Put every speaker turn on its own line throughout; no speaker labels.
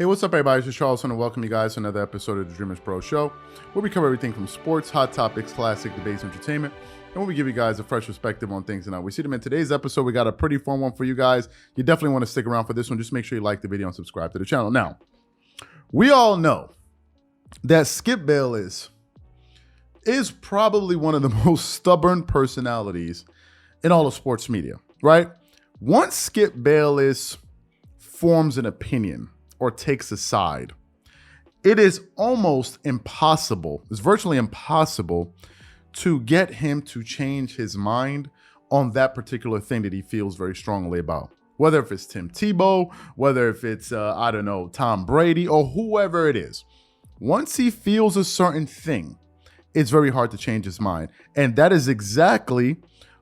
Hey, what's up, everybody? This is Charles, and welcome you guys to another episode of the Dreamerspro Show, where we cover everything from sports, hot topics, classic debates, entertainment, and where we give you guys a fresh perspective on things and how we see them. In today's episode, we got a pretty fun one for you guys. You definitely want to stick around for this one. Just make sure you like the video and subscribe to the channel. Now, we all know that Skip Bayless is probably one of the most stubborn personalities in all of sports media, right? Once Skip Bayless forms an opinion or takes a side, it is almost impossible, it's virtually impossible to get him to change his mind on that particular thing that he feels very strongly about. Whether if it's Tim Tebow, whether if it's, I don't know, Tom Brady or whoever it is. Once he feels a certain thing, it's very hard to change his mind. And that is exactly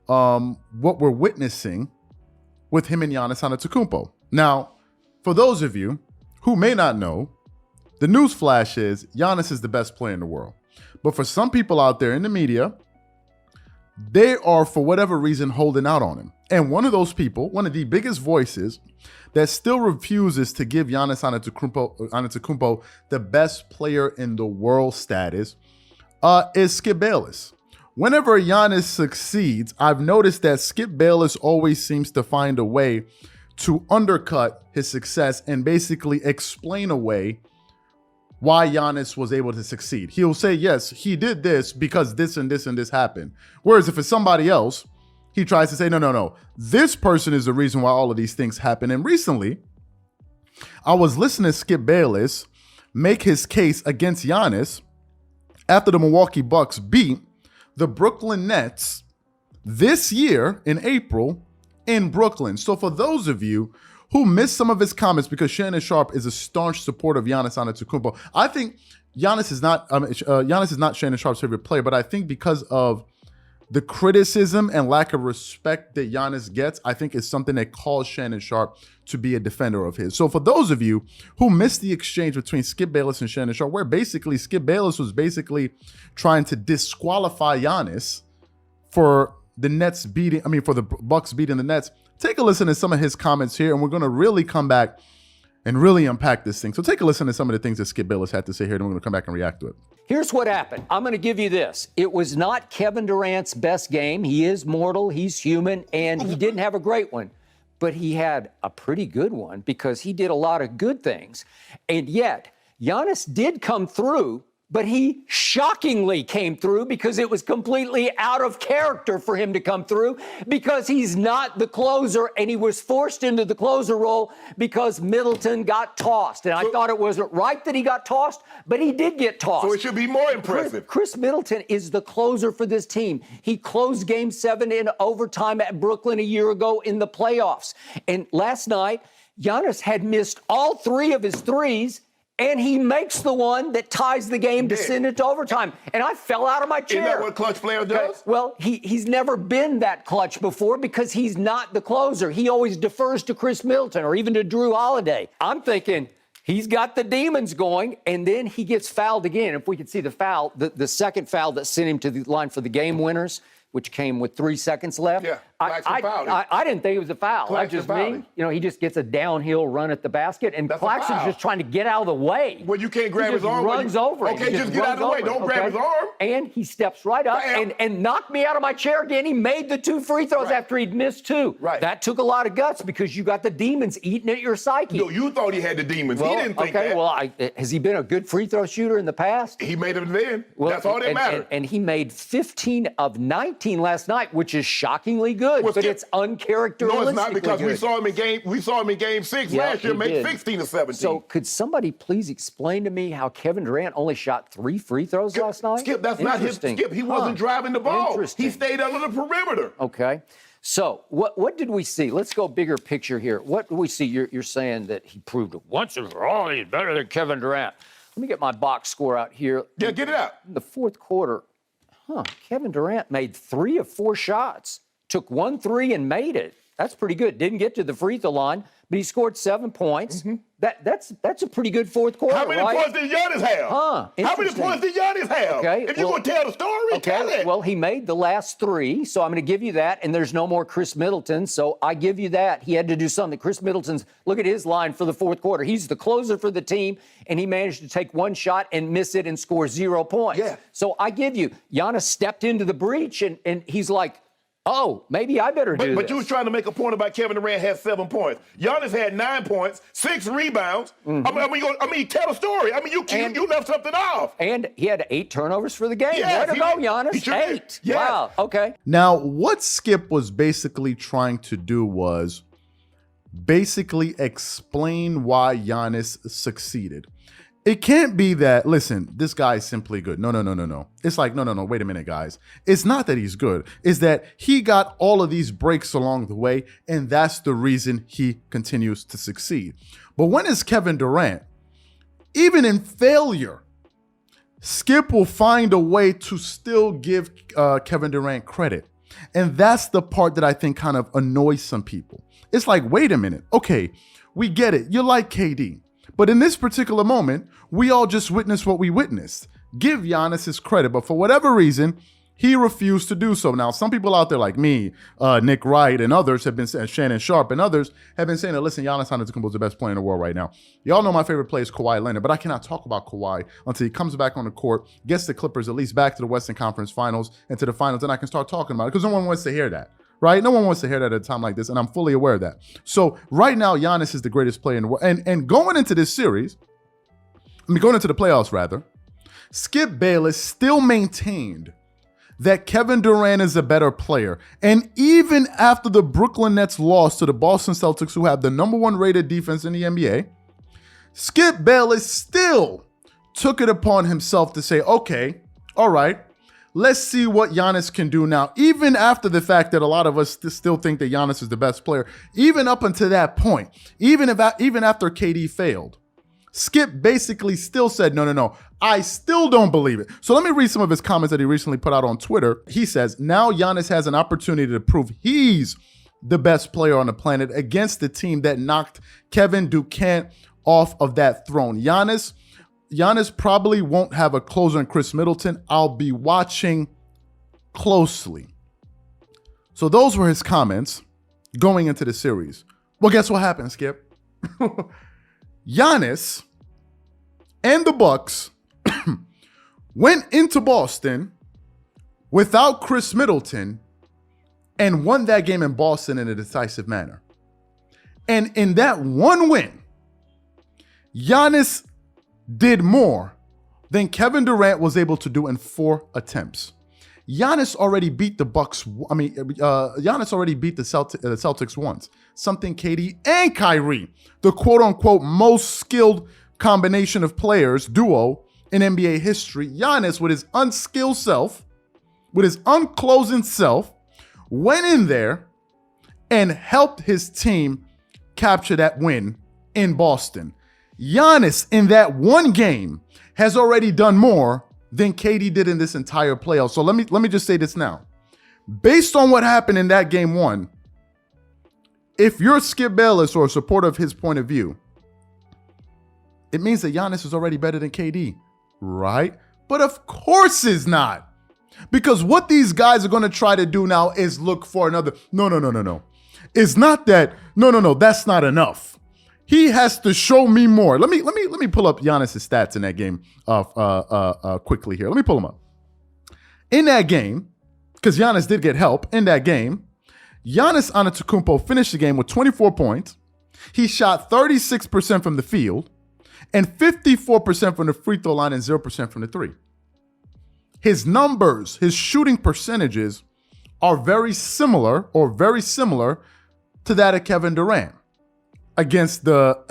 what we're witnessing with him and Giannis Antetokounmpo. Now, for those of you who may not know, the news flash is Giannis is the best player in the world. But for some people out there in the media, they are, for whatever reason, holding out on him. And one of those people, one of the biggest voices that still refuses to give Giannis Antetokounmpo the best player in the world status is Skip Bayless. Whenever Giannis succeeds, I've noticed that Skip Bayless always seems to find a way to undercut his success and basically explain away why Giannis was able to succeed. He'll say, yes, he did this because this and this and this happened. Whereas if it's somebody else, he tries to say, no. This person is the reason why all of these things happen. And recently, I was listening to Skip Bayless make his case against Giannis after the Milwaukee Bucks beat the Brooklyn Nets this year in April in Brooklyn. So for those of you who missed some of his comments, because Shannon Sharpe is a staunch supporter of Giannis Antetokounmpo, I think Giannis is not Shannon Sharpe's favorite player, but I think because of the criticism and lack of respect that Giannis gets, I think it's something that caused Shannon Sharpe to be a defender of his. So for those of you who missed the exchange between Skip Bayless and Shannon Sharpe, where basically Skip Bayless was basically trying to disqualify Giannis for the Bucks beating the Nets, take a listen to some of his comments here, and we're going to really come back and really unpack this thing. So take a listen to some of the things that Skip Bayless had to say here, and we're going to come back and react to it.
Here's what happened. I'm going to give you this. It was not Kevin Durant's best game. He is mortal, he's human, and he didn't have a great one. But he had a pretty good one because he did a lot of good things. And yet, Giannis did come through, but he shockingly came through because it was completely out of character for him to come through because he's not the closer, and he was forced into the closer role because Middleton got tossed. And I thought it wasn't right that he got tossed, but he did get tossed.
So it should be more impressive.
Chris Middleton is the closer for this team. He closed Game 7 in overtime at Brooklyn a year ago in the playoffs. And last night, Giannis had missed all 3 of his threes, and he makes the one that ties the game to send it to overtime. And I fell out of my chair.
Isn't that what clutch player does?
Well, he's never been that clutch before because he's not the closer. He always defers to Chris Middleton or even to Drew Holiday. I'm thinking he's got the demons going, and then he gets fouled again. If we could see the foul, the second foul that sent him to the line for the game winners, which came with 3 seconds left.
Yeah,
I didn't think it was a foul. That's just me. You know, he just gets a downhill run at the basket, and Claxton's just trying to get out of the way.
Well, you can't grab his arm.
He runs over him.
Okay, just get out of the way. Don't grab his arm.
And he steps right up and knocked me out of my chair again. He made the 2 free throws after he'd missed 2.
Right.
That took a lot of guts because you got the demons eating at your psyche.
No, you thought he had the demons. He didn't think that.
Okay, well, has he been a good free throw shooter in the past?
He made them then. Well, that's all that matters.
And he made 15 of 19 last night, which is shockingly good, but it's uncharacteristic.
No, it's not, because we saw him in game 6 last year make 16 or 17.
So could somebody please explain to me how Kevin Durant only shot 3 free throws last night?
Skip, that's not his Skip. He wasn't driving the ball. He stayed under the perimeter.
Okay. So what did we see? Let's go bigger picture here. What do we see? You're saying that he proved it once and for all he's better than Kevin Durant. Let me get my box score out here.
Yeah, get it out.
In the fourth quarter, Kevin Durant made 3 of 4 shots, took 1 3 and made it. That's pretty good. Didn't get to the free throw line, but he scored 7 points. That's a pretty good fourth quarter.
How many points did Giannis have?
Huh,
How many points did Giannis have?
Okay,
if you're going to tell the story, tell it.
Well, he made the last 3, so I'm going to give you that. And there's no more Chris Middleton, so I give you that. He had to do something. Chris Middleton's, look at his line for the fourth quarter. He's the closer for the team, and he managed to take 1 shot and miss it and score 0 points.
Yeah.
So I give you, Giannis stepped into the breach, and he's like, oh, maybe I better do this.
But you was trying to make a point about Kevin Durant had 7 points. Giannis had 9 points, 6 rebounds. I mean, tell a story. I mean, you left something off.
And he had 8 turnovers for the game.
Yes,
Way to go, Giannis.
Sure
8.
yes.
Wow, okay.
Now, what Skip was basically trying to do was basically explain why Giannis succeeded. It can't be that, listen, this guy is simply good. No. It's like, no, wait a minute, guys. It's not that he's good. It's that he got all of these breaks along the way, and that's the reason he continues to succeed. But when it's Kevin Durant, even in failure, Skip will find a way to still give Kevin Durant credit. And that's the part that I think kind of annoys some people. It's like, wait a minute. Okay, we get it. You're like KD. But in this particular moment, we all just witnessed what we witnessed. Give Giannis his credit, but for whatever reason, he refused to do so. Now, some people out there like me, Nick Wright, and others have been saying, Shannon Sharp and others have been saying that, listen, Giannis Antetokounmpo is the best player in the world right now. Y'all know my favorite player is Kawhi Leonard, but I cannot talk about Kawhi until he comes back on the court, gets the Clippers at least back to the Western Conference Finals and to the finals, and I can start talking about it because no one wants to hear that. Right? No one wants to hear that at a time like this, and I'm fully aware of that. So right now, Giannis is the greatest player in the world. And going into this series, going into the playoffs rather, Skip Bayless still maintained that Kevin Durant is a better player. And even after the Brooklyn Nets lost to the Boston Celtics, who have the #1 rated defense in the NBA, Skip Bayless still took it upon himself to say, okay, all right, let's see what Giannis can do now. Even after the fact that a lot of us still think that Giannis is the best player, even up until that point, even after KD failed, Skip basically still said, no, I still don't believe it. So let me read some of his comments that he recently put out on Twitter. He says, now Giannis has an opportunity to prove he's the best player on the planet against the team that knocked Kevin Durant off of that throne. Giannis probably won't have a closer in Chris Middleton. I'll be watching closely. So those were his comments going into the series. Well, guess what happened, Skip? Giannis and the Bucks went into Boston without Chris Middleton and won that game in Boston in a decisive manner. And in that one win, Giannis did more than Kevin Durant was able to do in 4 attempts. Giannis already beat the Bucks. Giannis already beat the Celtics once. Something KD and Kyrie, the quote-unquote most skilled combination of players, duo in NBA history. Giannis, with his unskilled self, with his unclosing self, went in there and helped his team capture that win in Boston. Giannis, in that one game, has already done more than KD did in this entire playoff. So let me just say this now. Based on what happened in that game 1, if you're Skip Bayless or a supporter of his point of view, it means that Giannis is already better than KD, right? But of course it's not. Because what these guys are going to try to do now is look for another. No. It's not that. No. That's not enough. He has to show me more. Let me pull up Giannis' stats in that game quickly here. Let me pull them up. In that game, because Giannis did get help in that game, Giannis Antetokounmpo finished the game with 24 points. He shot 36% from the field and 54% from the free throw line and 0% from the three. His numbers, his shooting percentages are very similar to that of Kevin Durant against the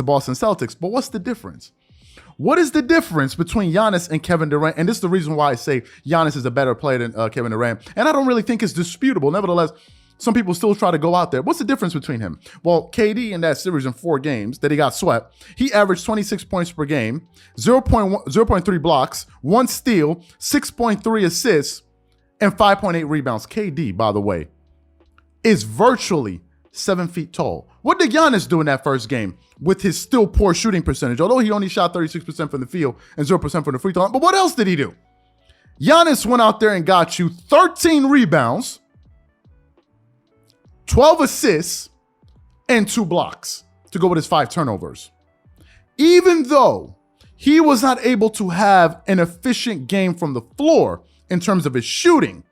Boston Celtics. But what's the difference? What is the difference between Giannis and Kevin Durant? And this is the reason why I say Giannis is a better player than Kevin Durant. And I don't really think it's disputable. Nevertheless, some people still try to go out there. What's the difference between him? Well, KD in that series in 4 games that he got swept, he averaged 26 points per game, 0.3 blocks, 1 steal, 6.3 assists, and 5.8 rebounds. KD, by the way, is virtually 7 feet tall. What did Giannis do in that first game with his still poor shooting percentage? Although he only shot 36% from the field and 0% from the free throw line. But what else did he do? Giannis went out there and got you 13 rebounds, 12 assists, and 2 blocks to go with his 5 turnovers. Even though he was not able to have an efficient game from the floor in terms of his shooting,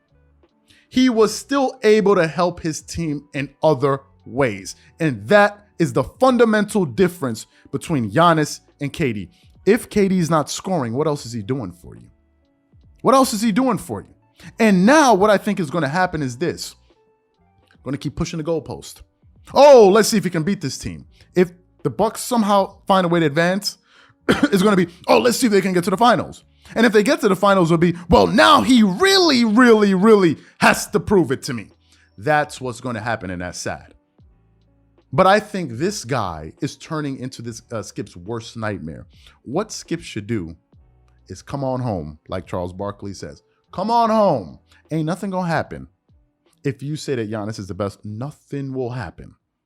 he was still able to help his team in other ways. And that is the fundamental difference between Giannis and KD. If KD's not scoring, what else is he doing for you? What else is he doing for you? And now what I think is going to happen is this. I'm going to keep pushing the goalpost. Oh, let's see if he can beat this team. If the Bucks somehow find a way to advance, it's going to be, oh, let's see if they can get to the finals. And if they get to the finals, it'll be, well, now he really, really, really has to prove it to me. That's what's going to happen, and that's sad. But I think this guy is turning into this Skip's worst nightmare. What Skip should do is come on home, like Charles Barkley says. Come on home. Ain't nothing going to happen. If you say that Giannis is the best, nothing will happen.